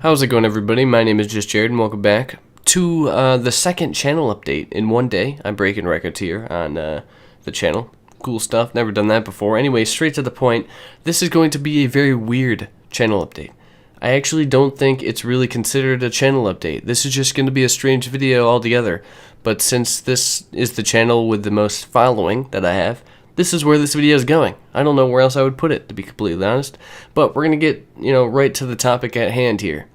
How's it going, everybody? My name is Just Jared, and welcome back to the second channel update in one day. I'm breaking records here on the channel. Cool stuff. Never done that before. Anyway, straight to the point. This is going to be a very weird channel update. I actually don't think it's really considered a channel update. This is just going to be a strange video altogether. But since this is the channel with the most following that I have, this is where this video is going. I don't know where else I would put it, to be completely honest. But we're going to get, right to the topic at hand here.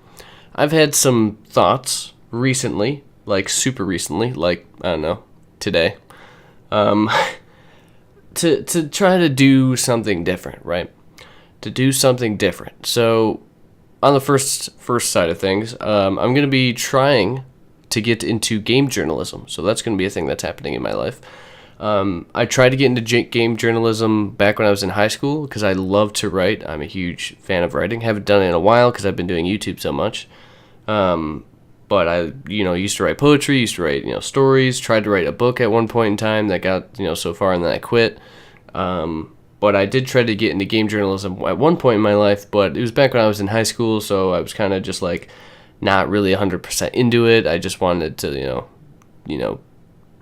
I've had some thoughts recently, like super recently, like, I don't know, today, to try to do something different, right? To do something different. So, on the first side of things, I'm going to be trying to get into game journalism. So that's going to be a thing that's happening in my life. I tried to get into game journalism back when I was in high school because I love to write. I'm a huge fan of writing. Haven't done it in a while because I've been doing YouTube so much. But I, used to write poetry, used to write, stories, tried to write a book at one point in time that got, so far, and then I quit. But I did try to get into game journalism at one point in my life, but it was back when I was in high school, so I was kind of just like not really 100% into it. I just wanted to,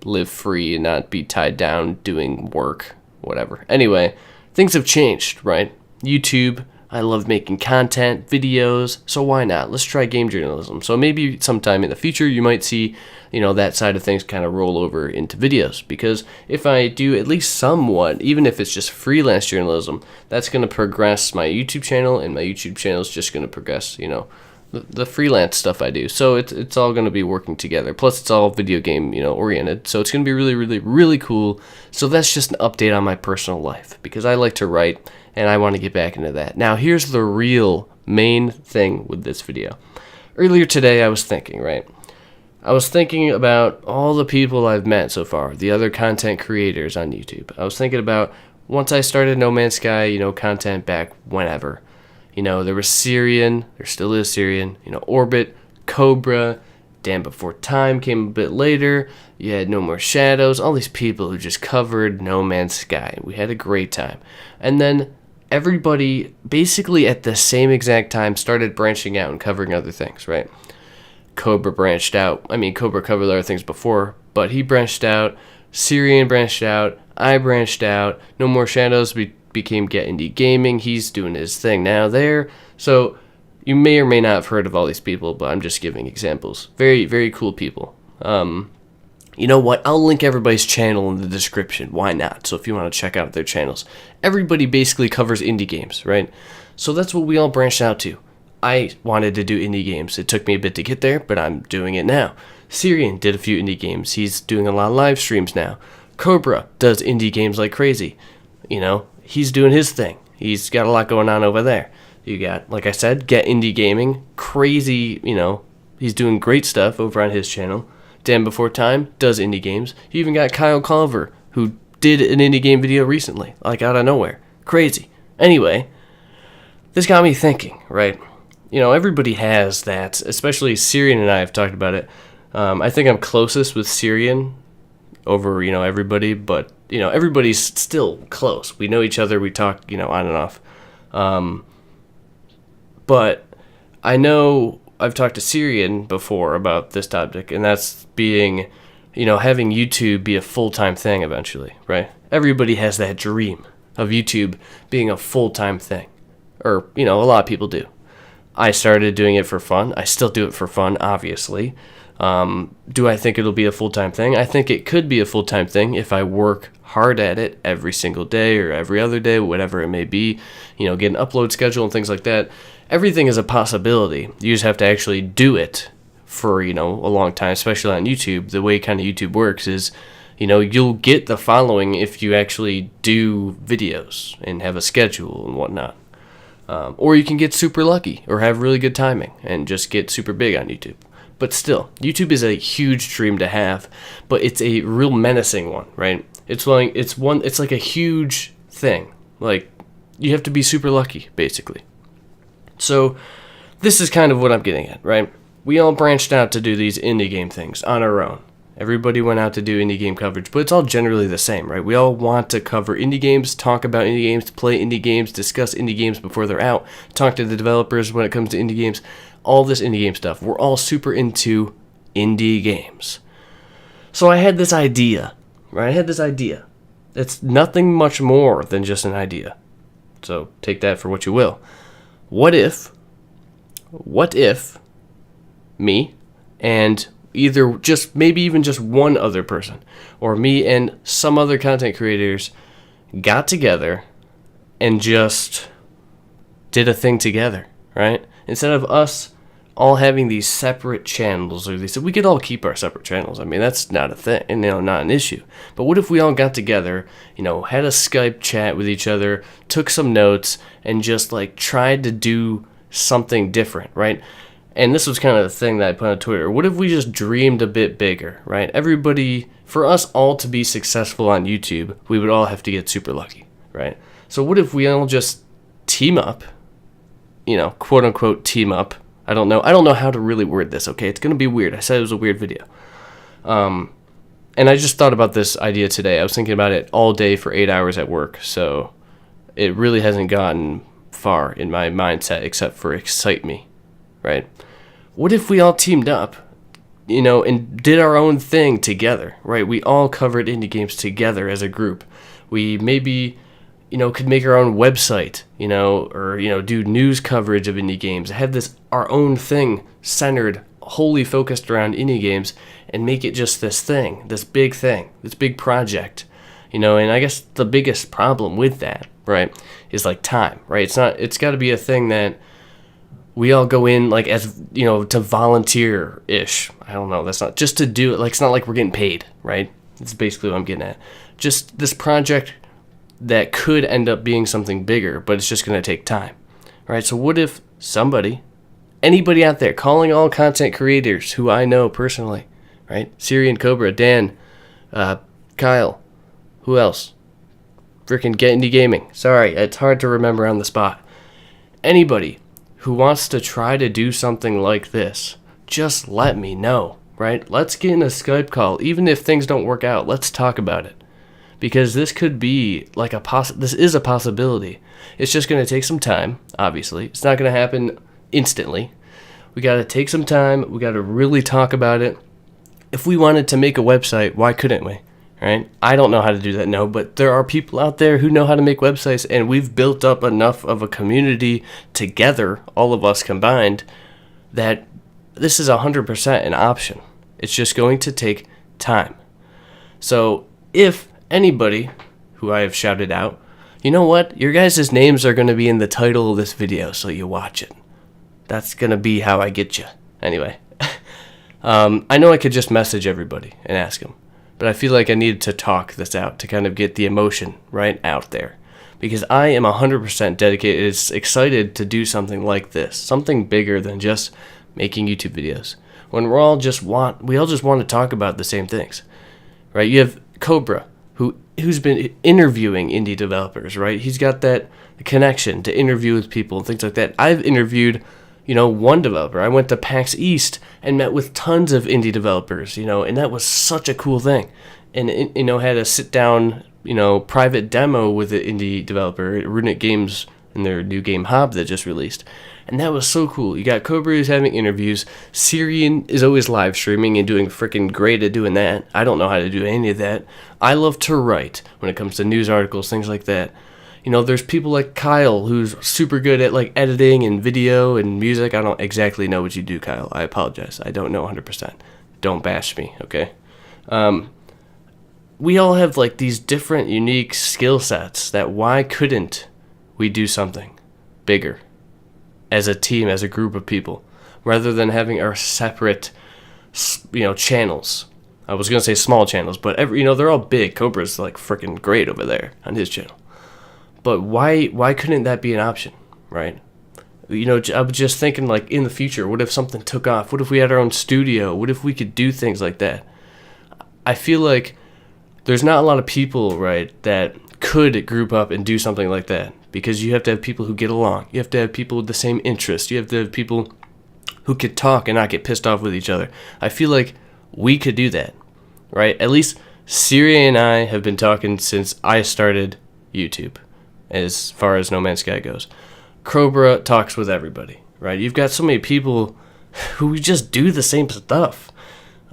live free and not be tied down doing work, whatever. Anyway, things have changed, right? YouTube, I love making content, videos, so why not? Let's try game journalism. So maybe sometime in the future you might see, that side of things kind of roll over into videos. Because if I do at least somewhat, even if it's just freelance journalism, that's going to progress my YouTube channel, and my YouTube channel is just going to progress, the freelance stuff I do. So it's all going to be working together. Plus it's all video game, oriented. So it's going to be really, really, really cool. So that's just an update on my personal life because I like to write and I want to get back into that. Now here's the real main thing with this video. Earlier today I was thinking, right? I was thinking about all the people I've met so far, the other content creators on YouTube. I was thinking about once I started No Man's Sky, content back whenever. There was Sirian, there still is Sirian, Orbit, Cobra, Damn Before Time came a bit later, you had No More Shadows, all these people who just covered No Man's Sky. We had a great time. And then everybody, basically at the same exact time, started branching out and covering other things, right? Cobra branched out. I mean, Cobra covered other things before, but he branched out, Sirian branched out, I branched out, No More Shadows became Get Indie Gaming. He's doing his thing now there. So you may or may not have heard of all these people, but I'm just giving examples. Very, very cool people. You know what? I'll link everybody's channel in the description. Why not? So if you want to check out their channels. Everybody basically covers indie games, right? So that's what we all branched out to. I wanted to do indie games. It took me a bit to get there, but I'm doing it now. Sirian did a few indie games. He's doing a lot of live streams now. Cobra does indie games like crazy. He's doing his thing. He's got a lot going on over there. You got, like I said, Get Indie Gaming. Crazy, he's doing great stuff over on his channel. Damn Before Time does indie games. You even got Culver, who did an indie game video recently, like out of nowhere. Crazy. Anyway, this got me thinking, right? Everybody has that, especially Sirian and I have talked about it. I think I'm closest with Sirian over, everybody, but everybody's still close. We know each other. We talk, on and off. But I know I've talked to Sirian before about this topic, and that's being, having YouTube be a full-time thing eventually, right? Everybody has that dream of YouTube being a full-time thing, or, a lot of people do. I started doing it for fun. I still do it for fun, obviously. Do I think it'll be a full-time thing? I think it could be a full-time thing if I work hard at it every single day or every other day, whatever it may be, get an upload schedule and things like that. Everything is a possibility. You just have to actually do it for, a long time, especially on YouTube. The way kind of YouTube works is, you'll get the following if you actually do videos and have a schedule and whatnot. Or you can get super lucky or have really good timing and just get super big on YouTube. But still, YouTube is a huge dream to have, but it's a real menacing one, right? It's like a huge thing. Like, you have to be super lucky, basically. So, this is kind of what I'm getting at, right? We all branched out to do these indie game things on our own. Everybody went out to do indie game coverage, but it's all generally the same, right? We all want to cover indie games, talk about indie games, play indie games, discuss indie games before they're out, talk to the developers when it comes to indie games. all this indie game stuff. We're all super into indie games. So I had this idea, right? It's nothing much more than just an idea. So take that for what you will. What if me and maybe even just one other person, or me and some other content creators got together and just did a thing together, right? Instead of us all having these separate channels, we could all keep our separate channels. I mean, that's not a thing, not an issue. But what if we all got together, had a Skype chat with each other, took some notes, and just like tried to do something different, right? And this was kind of the thing that I put on Twitter. What if we just dreamed a bit bigger, right? For us all to be successful on YouTube, we would all have to get super lucky, right? So what if we all just team up, quote unquote team up. I don't know how to really word this, okay? It's going to be weird. I said it was a weird video. And I just thought about this idea today. I was thinking about it all day for 8 hours at work, so it really hasn't gotten far in my mindset except for excite me, right? What if we all teamed up, and did our own thing together, right? We all covered indie games together as a group. We maybe could make our own website, or, do news coverage of indie games, have our own thing centered, wholly focused around indie games, and make it just this big project, and I guess the biggest problem with that, right, is like time, right? It's got to be a thing that we all go in like as, to volunteer-ish. I don't know, that's not just to do it, like it's not like we're getting paid, right? That's basically what I'm getting at. Just this project that could end up being something bigger, but it's just going to take time, right? So what if anybody out there, calling all content creators who I know personally, right? Sirian, Cobra, Dan, Kyle, who else? Freaking Get Indie Gaming. Sorry, it's hard to remember on the spot. Anybody who wants to try to do something like this, just let me know, right? Let's get in a Skype call. Even if things don't work out, let's talk about it. Because this could be like this is a possibility. It's just going to take some time, obviously. It's not going to happen instantly. We got to take some time. We got to really talk about it. If we wanted to make a website, why couldn't we? Right? I don't know how to do that, no, but there are people out there who know how to make websites, and we've built up enough of a community together, all of us combined, that this is 100% an option. It's just going to take time. So if anybody who I have shouted out, you know what? Your guys' names are going to be in the title of this video, so you watch it. That's going to be how I get you. Anyway, I know I could just message everybody and ask them, but I feel like I needed to talk this out to kind of get the emotion right out there. Because I am 100% dedicated, excited to do something like this, something bigger than just making YouTube videos. When we all just want to talk about the same things, right? You have Cobra, who's been interviewing indie developers, right? He's got that connection to interview with people and things like that. I've interviewed, one developer. I went to PAX East and met with tons of indie developers, and that was such a cool thing. And, had a sit-down, private demo with an indie developer at Runic Games in their new game Hob that just released. And that was so cool. You got Cobra who's having interviews. Sirian is always live streaming and doing freaking great at doing that. I don't know how to do any of that. I love to write when it comes to news articles, things like that. There's people like Kyle who's super good at like editing and video and music. I don't exactly know what you do, Kyle. I apologize. I don't know 100%. Don't bash me, okay? We all have like these different unique skill sets that why couldn't we do something bigger? As a team, as a group of people, rather than having our separate, channels. I was going to say small channels, but they're all big. Cobra's like freaking great over there on his channel. But why couldn't that be an option, right? I was just thinking like in the future, what if something took off? What if we had our own studio? What if we could do things like that? I feel like there's not a lot of people, right, that could group up and do something like that. Because you have to have people who get along. You have to have people with the same interests. You have to have people who could talk and not get pissed off with each other. I feel like we could do that, right? At least Siri and I have been talking since I started YouTube, as far as No Man's Sky goes. Cobra talks with everybody, right? You've got so many people who just do the same stuff.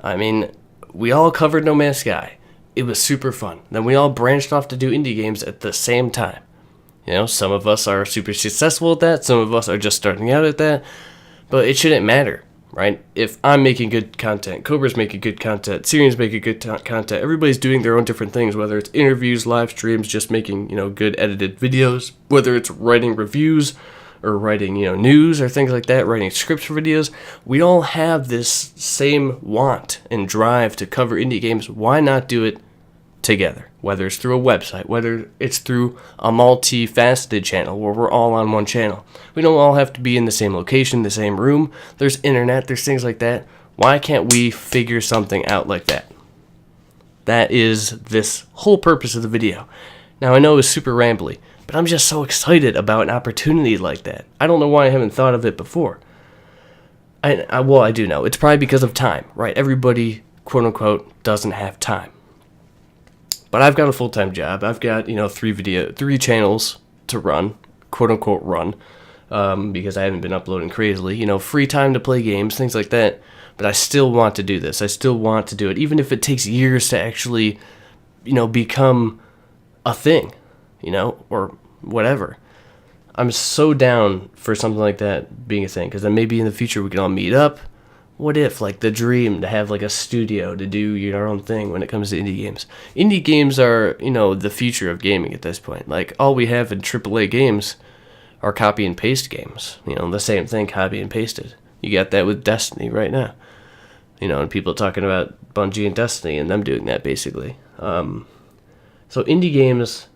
I mean, we all covered No Man's Sky. It was super fun. Then we all branched off to do indie games at the same time. You know, some of us are super successful at that. Some of us are just starting out at that. But it shouldn't matter, right? If I'm making good content, Cobra's making good content, Sirian's making good content, everybody's doing their own different things, whether it's interviews, live streams, just making, good edited videos, whether it's writing reviews or writing, news or things like that, writing scripts for videos. We all have this same want and drive to cover indie games. Why not do it together? Whether it's through a website, whether it's through a multifaceted channel where we're all on one channel. We don't all have to be in the same location, the same room. There's internet, there's things like that. Why can't we figure something out like that? That is this whole purpose of the video. Now, I know it was super rambly, but I'm just so excited about an opportunity like that. I don't know why I haven't thought of it before. Well, I do know. It's probably because of time, right? Everybody, quote unquote, doesn't have time. But I've got a full-time job. I've got, 3 channels to run, quote unquote run, because I haven't been uploading crazily. Free time to play games, things like that. But I still want to do this. I still want to do it, even if it takes years to actually, become a thing, or whatever. I'm so down for something like that being a thing, because then maybe in the future we can all meet up. What if, the dream to have, a studio to do your own thing when it comes to indie games? Indie games are, the future of gaming at this point. All we have in AAA games are copy and paste games. The same thing, copy and pasted. You got that with Destiny right now. And people talking about Bungie and Destiny and them doing that, basically. So indie games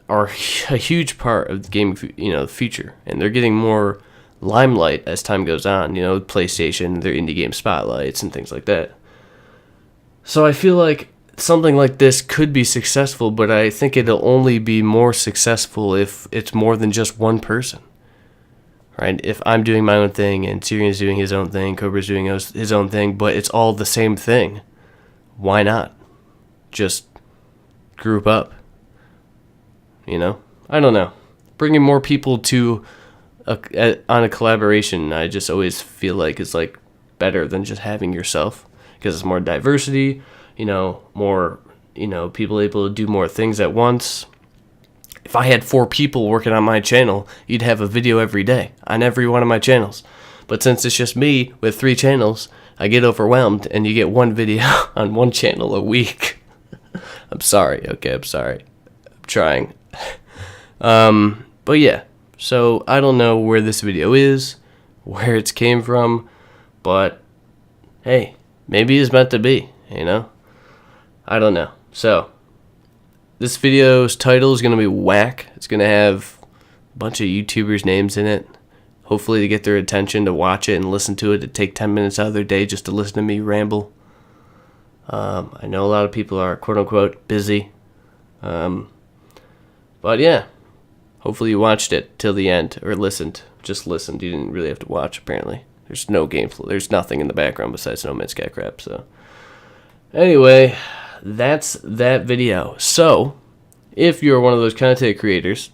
are a huge part of the gaming, the future. And they're getting more limelight as time goes on, PlayStation, their indie game spotlights and things like that. So I feel like something like this could be successful, but I think it'll only be more successful if it's more than just one person, right? If I'm doing my own thing and Sirian's doing his own thing, Cobra's doing his own thing, but it's all the same thing, why not just group up? I don't know. Bringing more people to on a collaboration, I just always feel like it's better than just having yourself, because it's more diversity, more, people able to do more things at once. If I had 4 people working on my channel, you'd have a video every day on every one of my channels. But since it's just me with 3 channels, I get overwhelmed and you get one video on one channel a week. I'm sorry. Okay, I'm sorry. I'm trying. But yeah. So, I don't know where this video is, where it's came from, but, hey, maybe it's meant to be, I don't know. So, this video's title is going to be Whack. It's going to have a bunch of YouTubers' names in it, hopefully to get their attention, to watch it and listen to it, to take 10 minutes out of their day just to listen to me ramble. I know a lot of people are, quote-unquote, busy, but yeah. Hopefully you watched it till the end, or listened. Just listened. You didn't really have to watch, apparently. There's no gameplay. There's nothing in the background besides No Man's Sky crap, so. Anyway, that's that video. So, if you're one of those content creators,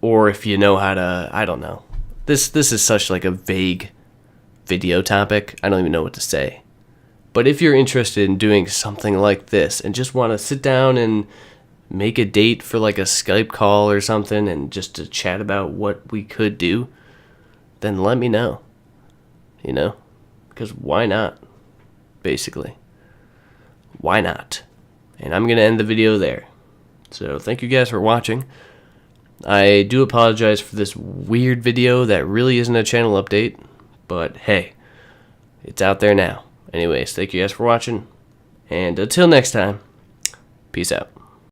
or if you know how to, I don't know. This is such a vague video topic. I don't even know what to say. But if you're interested in doing something like this, and just want to sit down and make a date for a Skype call or something and just to chat about what we could do, then let me know. Because why not? Basically. Why not? And I'm going to end the video there. So thank you guys for watching. I do apologize for this weird video that really isn't a channel update, but hey, it's out there now. Anyways, thank you guys for watching, and until next time, peace out.